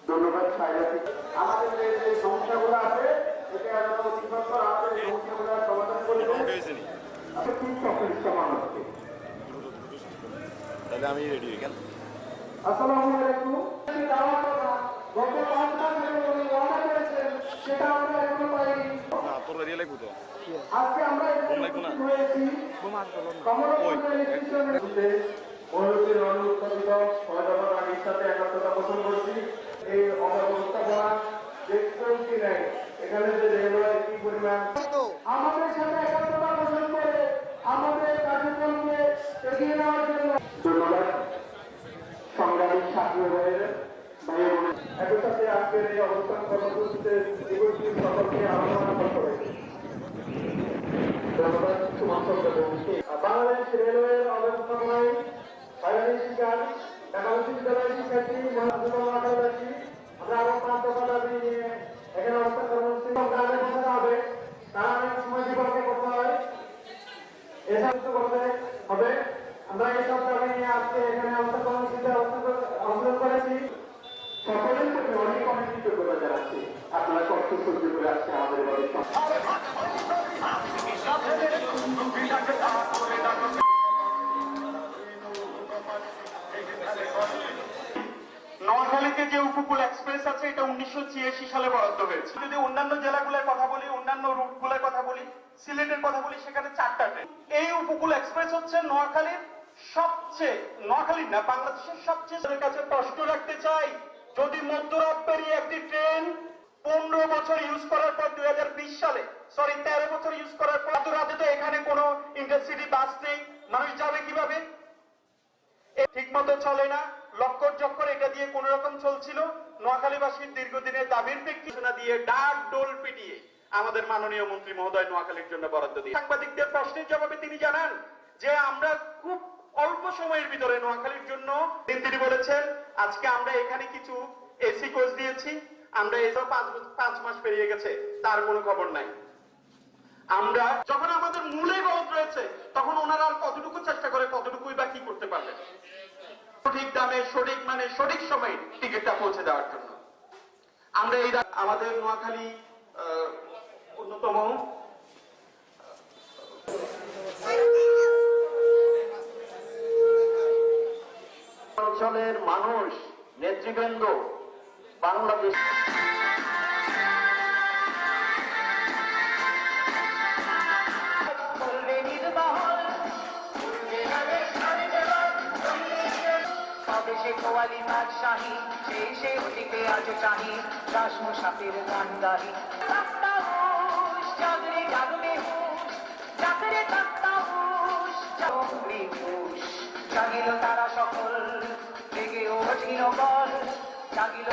ধন্যবাদ। আমাদের যে সমস্যাগুলো আছে এটা আমাদের সমস্যাগুলো সমাধান করে তাহলে আমি রেডি কেন? আসসালামু আলাইকুম। গত 5 মাস ধরে উনি ওয়াদা করেছেন সেটা আমরা এখনো পাইনি। না তোর রেডি লাগবে তো। আজকে আমরা ঘুম লাগবে না? হয়েছি অনুরূপের অনুৎপাদিত সহযোগিতা আগের সাথে একাত্মতা পোষণ করছি। এই অব্যবস্থাপনা দেখতেও কি নাই এখানে যে রেলওয়ে কি পরিমাণ আমাদের সাথে একাত্মতা পোষণ করে আমাদের কার্যক্রমকে এগিয়ে নেওয়ার জন্য ধন্যবাদ। সংগ্রামী ছাত্র ভাইয়ের ভাই বোনের একই সাথে আজকের এই অবস্থান কর্মসূচিতে দিবসটির সকলকে আহ্বান করতে হবে। ধন্যবাদ। বাংলাদেশ রেলওয়ের অব্যবস্থাপনায় বাইরের শিকার ঢাকা বিশ্ববিদ্যালয়ের শিক্ষার্থী মহানগরবাসী আমরা আরো 5 দফা দাবি নিয়ে এখানে অবস্থান কর্মসূচি গ্রামে পৌঁছাতে হবে। তারা অনেক সময় জীবনকে করতে হয় এসব করতে হবে। আমরা এইসব দাবি নিয়ে আজকে এখানে অবস্থান কর্মসূচিতে অংশগ্রহণ করেছি। সকলের প্রতি অনেক অনেক কৃতজ্ঞতা জানাচ্ছি। আপনারা কষ্ট সহ্য করে আসছে আমাদের বাড়ির নোয়াখালীতে যে উপকূল এক্সপ্রেস আছে এটা 1986 সালে বরাদ্দ হয়েছে। যদি অন্যান্য জেলাগুলোর কথা বলি, অন্যান্য রুটগুলোর কথা বলি, সিলেটের কথা বলি, সেখানে 4টা ট্রেন। এই উপকূল এক্সপ্রেস হচ্ছে নোয়াখালীর সবচেয়ে, নোয়াখালীর না বাংলাদেশের সবচেয়ে কাছে প্রশ্ন রাখতে চাই, যদি মধ্যরাত পেরিয়ে একটি ট্রেন 15 বছর ইউজ করার পর 2020 সালে 13 বছর ইউজ করার পর রাতে তো এখানে কোনো ইন্টারসিটি বাস নেই, মানুষ যাবে কিভাবে? ঠিক মতো চলে না, লক্কর চক্কর এটা দিয়ে কোন রকম চলছিল। নোয়াখালীবাসীর দীর্ঘদিনের দাবির প্রেক্ষিতে দিয়ে ডাক ডোল পিটিয়ে আমাদের মাননীয় মন্ত্রী মহোদয় নোয়াখালীর জন্য বরাদ্দ দিয়ে সাংবাদিকদের প্রশ্নের জবাবে তিনি জানান যে আমরা খুব অল্প সময়ের ভিতরে নোয়াখালীর জন্য তিনি বলেছেন আজকে আমরা এখানে কিছু এসি কোচ দিয়েছি, আমরা এসব 5 মাস পেরিয়ে গেছে, তার কোনো খবর নাই। আমরা যখন আমাদের মূলে গলদ রয়েছে তখন ওনারা আর কতটুকু চেষ্টা করে, কতটুকুই বা কি করতে পারবে সঠিক দামে সঠিক মানে সঠিক সময়ে টিকিটটা পৌঁছে দেওয়ার জন্য। আমরা এই আমাদের নোয়াখালী অন্যতম অঞ্চলের মানুষ নেতৃবৃন্দ বাংলাদেশ কোয়ালি বাদশাহী সেই সে অতীতে আজ চাহি দাস মুসাফির গান্ধারী জাগরে জাগরে হুশ জাগরে জাগিল তারা সকল জেগে উঠিল বল জাগিল